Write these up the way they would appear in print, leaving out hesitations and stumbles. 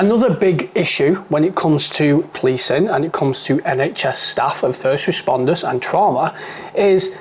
Another big issue when it comes to policing and it comes to NHS staff and first responders and trauma is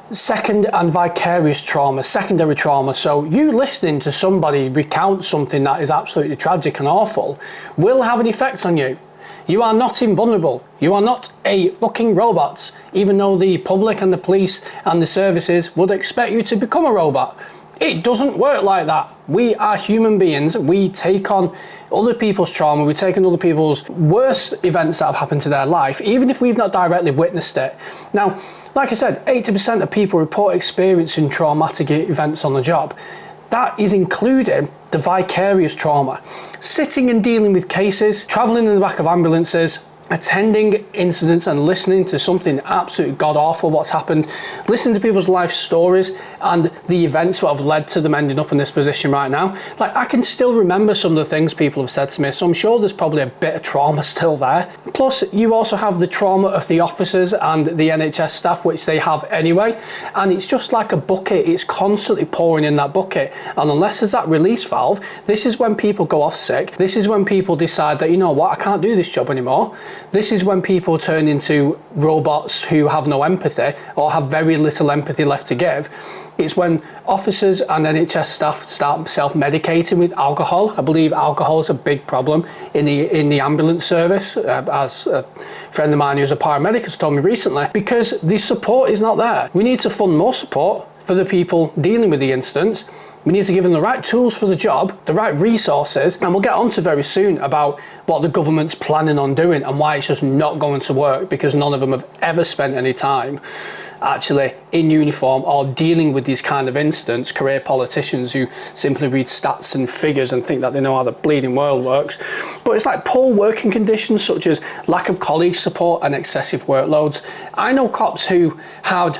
second and vicarious trauma, secondary trauma. So you listening to somebody recount something that is absolutely tragic and awful will have an effect on you. You are not invulnerable. You are not a fucking robot, even though the public and the police and the services would expect you to become a robot. It doesn't work like that. We are human beings. We take on other people's trauma. We take on other people's worst events that have happened to their life, even if we've not directly witnessed it. Now, like I said, 80% of people report experiencing traumatic events on the job. That is including the vicarious trauma. Sitting and dealing with cases, traveling in the back of ambulances, attending incidents and listening to something absolutely god-awful what's happened, listening to people's life stories and the events that have led to them ending up in this position right now. Like, I can still remember some of the things people have said to me, so I'm sure there's probably a bit of trauma still there. Plus, you also have the trauma of the officers and the NHS staff, which they have anyway, and it's just like a bucket. It's constantly pouring in that bucket, and unless there's that release valve, this is when people go off sick. This is when people decide that, you know what, I can't do this job anymore. This is when people turn into robots who have no empathy or have very little empathy left to give. It's when officers and NHS staff start self-medicating with alcohol. I believe alcohol is a big problem in the ambulance service, as a friend of mine who's a paramedic has told me recently, because the support is not there. We need to fund more support for the people dealing with the incidents. We need to give them the right tools for the job, the right resources, and we'll get on to very soon about what the government's planning on doing and why it's just not going to work, because none of them have ever spent any time actually in uniform or dealing with these kind of incidents. Career politicians who simply read stats and figures and think that they know how the bleeding world works. But it's like poor working conditions such as lack of colleague support and excessive workloads. I know cops who had,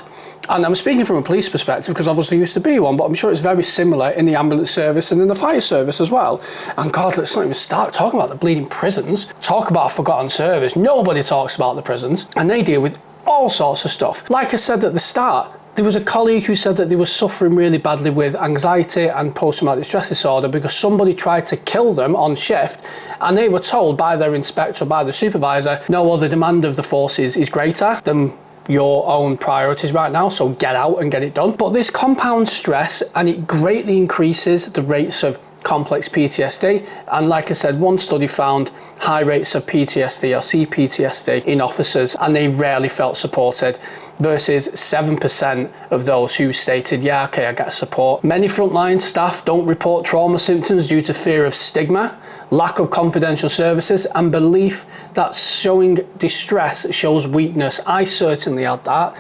and I'm speaking from a police perspective because obviously I used to be one, but I'm sure it's very similar in the ambulance service and in the fire service as well. And God, let's not even start talking about the bleeding prisons. Talk about a forgotten service. Nobody talks about the prisons, and they deal with all sorts of stuff. Like I said at the start, there was a colleague who said that they were suffering really badly with anxiety and post-traumatic stress disorder because somebody tried to kill them on shift, and they were told by their inspector, by the supervisor, no, well, the demand of the forces is greater than your own priorities right now, so get out and get it done. But this compounds stress and it greatly increases the rates of complex PTSD, and like I said, one study found high rates of PTSD or CPTSD in officers, and they rarely felt supported, versus 7% of those who stated, yeah, okay, I get support. Many frontline staff don't report trauma symptoms due to fear of stigma, lack of confidential services, and belief that showing distress shows weakness. I certainly had that.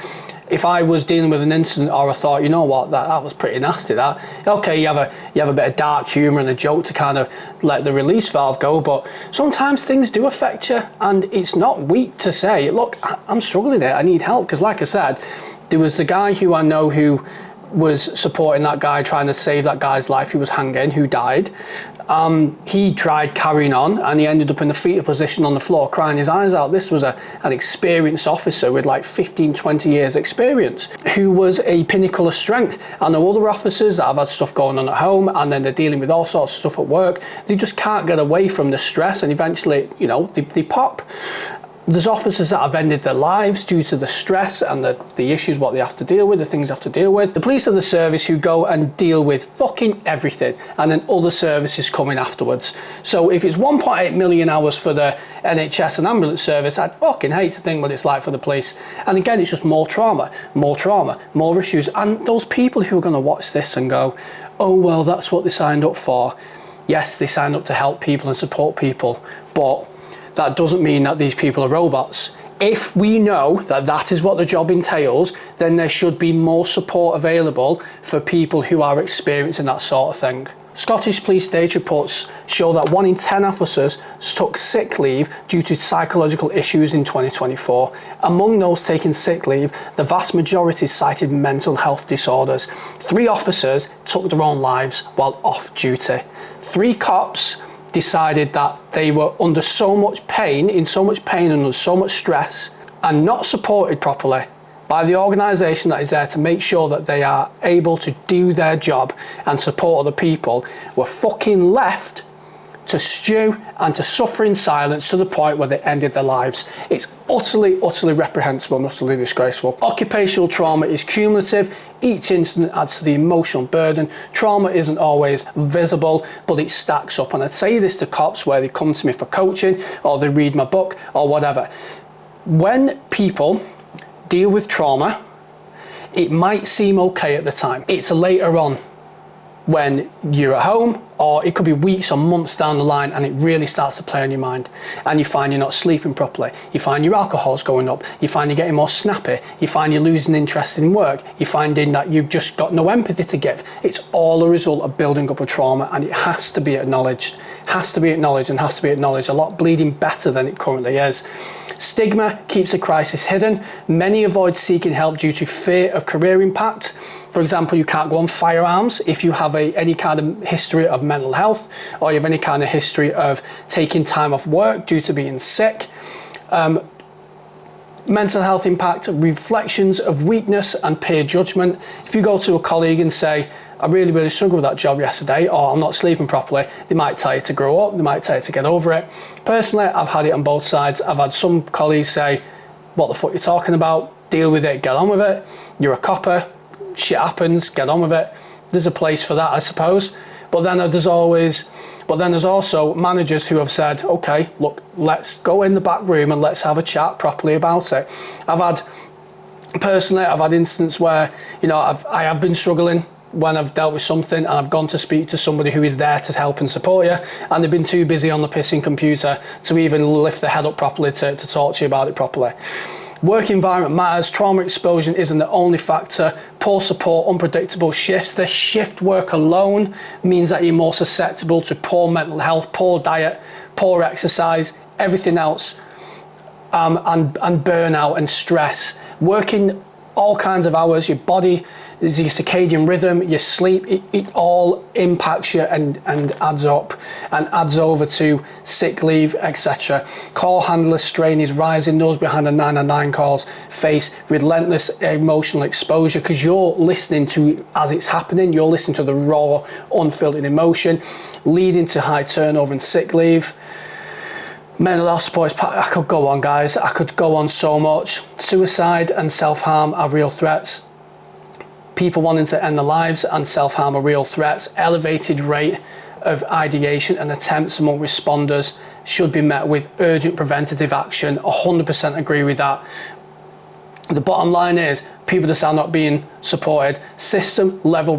If I was dealing with an incident or I thought, you know what, that was pretty nasty, that, okay, you have a bit of dark humour and a joke to kind of let the release valve go, but sometimes things do affect you, and it's not weak to say, look, I'm struggling there, I need help. Because like I said, there was the guy who I know who was supporting that guy, trying to save that guy's life who was hanging, who died. He tried carrying on and he ended up in the fetal position on the floor crying his eyes out. This was an experienced officer with like 15, 20 years experience who was a pinnacle of strength. I know other officers that have had stuff going on at home and then they're dealing with all sorts of stuff at work. They just can't get away from the stress, and eventually, you know, they pop. There's officers that have ended their lives due to the stress and the issues, what they have to deal with, the things they have to deal with. The police are the service who go and deal with fucking everything, and then other services come in afterwards. So if it's 1.8 million hours for the NHS and ambulance service, I'd fucking hate to think what it's like for the police. And again, it's just more trauma, more issues. And those people who are going to watch this and go, oh, well, that's what they signed up for. Yes, they signed up to help people and support people, but that doesn't mean that these people are robots. If we know that that is what the job entails, then there should be more support available for people who are experiencing that sort of thing. Scottish police data reports show that 1 in 10 officers took sick leave due to psychological issues in 2024. Among those taking sick leave, the vast majority cited mental health disorders. 3 officers took their own lives while off duty. 3 cops decided that they were under so much pain and under so much stress and not supported properly by the organisation that is there to make sure that they are able to do their job and support other people, were fucking left to stew and to suffer in silence to the point where they ended their lives. It's utterly, utterly reprehensible and utterly disgraceful. Occupational trauma is cumulative. Each incident adds to the emotional burden. Trauma isn't always visible, but it stacks up. And I'd say this to cops where they come to me for coaching or they read my book or whatever. When people deal with trauma, it might seem okay at the time. It's later on when you're at home, or it could be weeks or months down the line, and it really starts to play on your mind, and you find you're not sleeping properly, you find your alcohol's going up, you find you're getting more snappy, you find you're losing interest in work, you're finding that you've just got no empathy to give. It's all a result of building up a trauma, and it has to be acknowledged, has to be acknowledged, and has to be acknowledged a lot bleeding better than it currently is. Stigma keeps a crisis hidden. Many avoid seeking help due to fear of career impact. For example, you can't go on firearms if you have any kind of history of mental health, or you have any kind of history of taking time off work due to being sick. Mental health impact, reflections of weakness and peer judgment. If you go to a colleague and say, I really, really struggled with that job yesterday, or I'm not sleeping properly, they might tell you to grow up, they might tell you to get over it. Personally, I've had it on both sides. I've had some colleagues say, what the fuck are you talking about? Deal with it, get on with it. You're a copper, shit happens, get on with it. There's a place for that, I suppose. But then there's also managers who have said, okay, look, let's go in the back room and let's have a chat properly about it. Personally, I've had instances where, you know, I have been struggling when I've dealt with something, and I've gone to speak to somebody who is there to help and support you, and they've been too busy on the pissing computer to even lift their head up properly to talk to you about it properly. Work environment matters. Trauma exposure isn't the only factor. Poor support, unpredictable shifts. The shift work alone means that you're more susceptible to poor mental health, poor diet, poor exercise, everything else, and burnout and stress. Working all kinds of hours, your body, your circadian rhythm, your sleep, it all impacts you and adds up and adds over to sick leave, etc. Call handler strain is rising. Those behind the 999 calls face relentless emotional exposure because you're listening to, as it's happening, you're listening to the raw, unfiltered emotion, leading to high turnover and sick leave. Mental health support, I could go on, guys. I could go on so much. Suicide and self-harm are real threats. People wanting to end their lives and self-harm are real threats. Elevated rate of ideation and attempts among responders should be met with urgent preventative action. 100% agree with that. The bottom line is people just are not being supported. System level